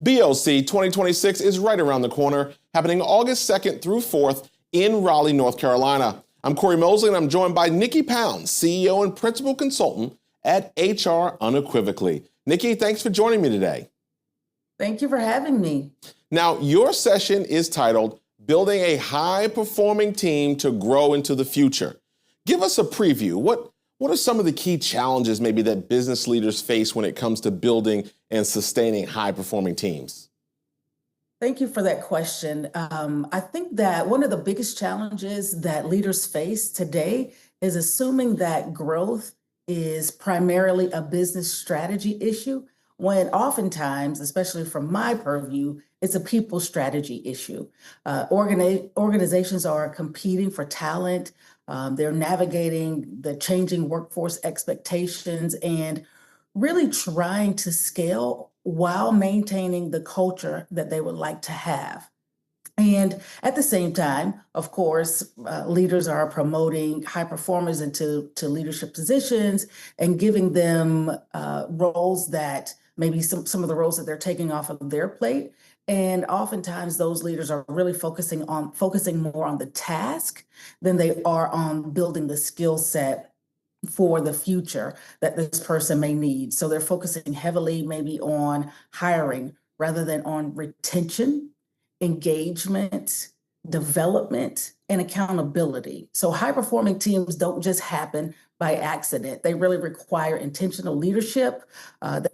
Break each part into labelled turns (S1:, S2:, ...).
S1: BOC 2026 is right around the corner, happening August 2nd through 4th in Raleigh, North Carolina. I'm Cory Mosley, and I'm joined by Nikki Pounds, CEO and Principal Consultant at HR Unequivocally. Nikki, thanks for joining me today.
S2: Thank you for having me.
S1: Now, your session is titled, Building a High-Performing Team to Grow into the Future. Give us a preview. What are some of the key challenges maybe that business leaders face when it comes to building and sustaining high-performing teams?
S2: Thank you for that question. I think that one of the biggest challenges that leaders face today is assuming that growth is primarily a business strategy issue, when oftentimes, especially from my purview, it's a people strategy issue. Organizations are competing for talent. They're navigating the changing workforce expectations and really trying to scale while maintaining the culture that they would like to have. And at the same time, of course, leaders are promoting high performers into leadership positions and giving them roles that maybe some of the roles that they're taking off of their plate. And oftentimes those leaders are really focusing more on the task than they are on building the skill set for the future that this person may need. So they're focusing heavily maybe on hiring rather than on retention, engagement, development, and accountability. So high-performing teams don't just happen by accident. They really require intentional leadership.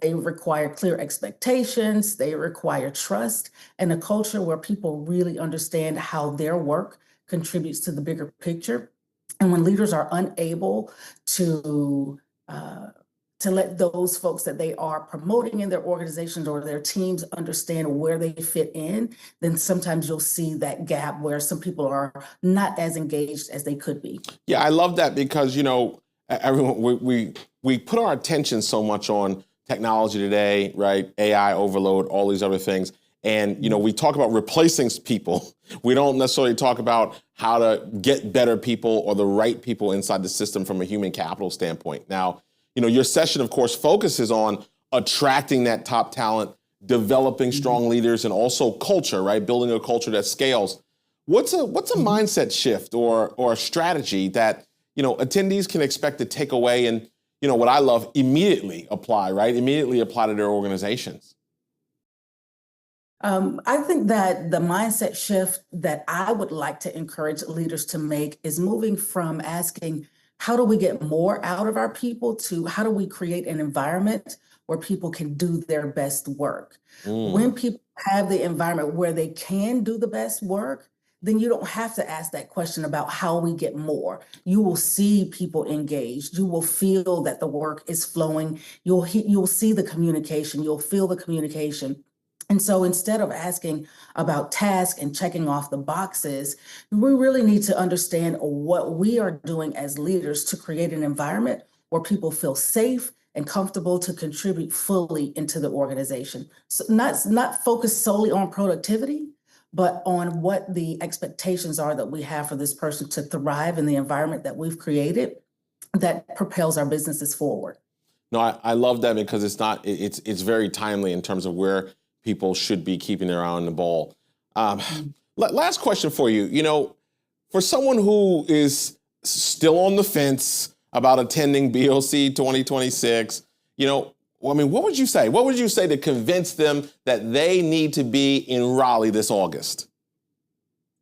S2: They require clear expectations. They require trust and a culture where people really understand how their work contributes to the bigger picture. And when leaders are unable to let those folks that they are promoting in their organizations or their teams understand where they fit in, then sometimes you'll see that gap where some people are not as engaged as they could be.
S1: Yeah, I love that because, everyone, we put our attention so much on technology today, right? AI overload, all these other things. And, we talk about replacing people. We don't necessarily talk about how to get better people or the right people inside the system from a human capital standpoint. Now, your session, of course, focuses on attracting that top talent, developing strong leaders, and also culture, right? Building a culture that scales. What's a mindset shift or a strategy that, attendees can expect to take away and, what I love, immediately apply, right? Immediately apply to their organizations.
S2: I think that the mindset shift that I would like to encourage leaders to make is moving from asking, how do we get more out of our people, to how do we create an environment where people can do their best work? When people have the environment where they can do the best work, then you don't have to ask that question about how we get more. You will see people engaged. You will feel that the work is flowing. You'll see the communication. You'll feel the communication. And so instead of asking about tasks and checking off the boxes, we really need to understand what we are doing as leaders to create an environment where people feel safe and comfortable to contribute fully into the organization. So not focused solely on productivity, but on what the expectations are that we have for this person to thrive in the environment that we've created that propels our businesses forward.
S1: No, I love that because it's very timely in terms of where people should be keeping their eye on the ball. Last question for you. For someone who is still on the fence about attending BOC 2026, what would you say? What would you say to convince them that they need to be in Raleigh this August?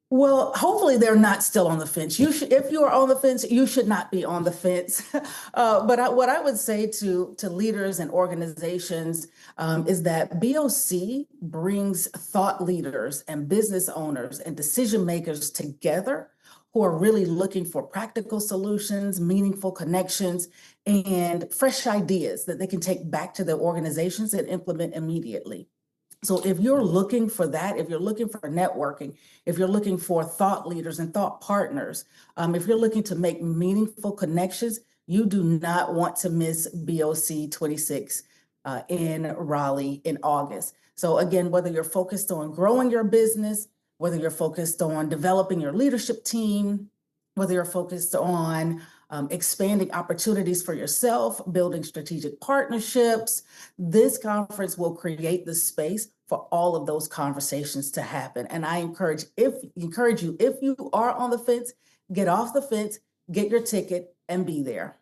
S2: Well, hopefully they're not still on the fence. If you are on the fence, you should not be on the fence. But what I would say to leaders and organizations is that BOC brings thought leaders and business owners and decision makers together who are really looking for practical solutions, meaningful connections, and fresh ideas that they can take back to their organizations and implement immediately. So if you're looking for that, if you're looking for networking, if you're looking for thought leaders and thought partners, if you're looking to make meaningful connections, you do not want to miss BOC 26 in Raleigh in August. So again, whether you're focused on growing your business, whether you're focused on developing your leadership team, whether you're focused on expanding opportunities for yourself, building strategic partnerships, this conference will create the space for all of those conversations to happen. And I encourage you, if you are on the fence, get off the fence, get your ticket, and be there.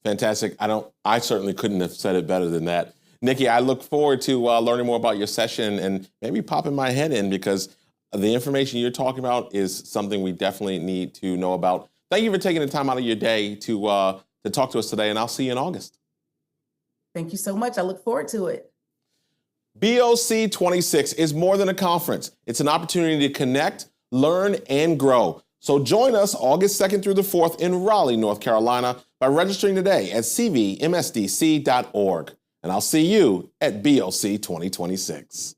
S1: Fantastic. I certainly couldn't have said it better than that. Nikki, I look forward to learning more about your session and maybe popping my head in, because the information you're talking about is something we definitely need to know about. Thank you for taking the time out of your day to talk to us today, and I'll see you in August.
S2: Thank you so much. I look forward to it.
S1: BOC26 is more than a conference. It's an opportunity to connect, learn, and grow. So join us August 2nd through the 4th in Raleigh, North Carolina by registering today at CVMSDC.org. And I'll see you at BOC 2026.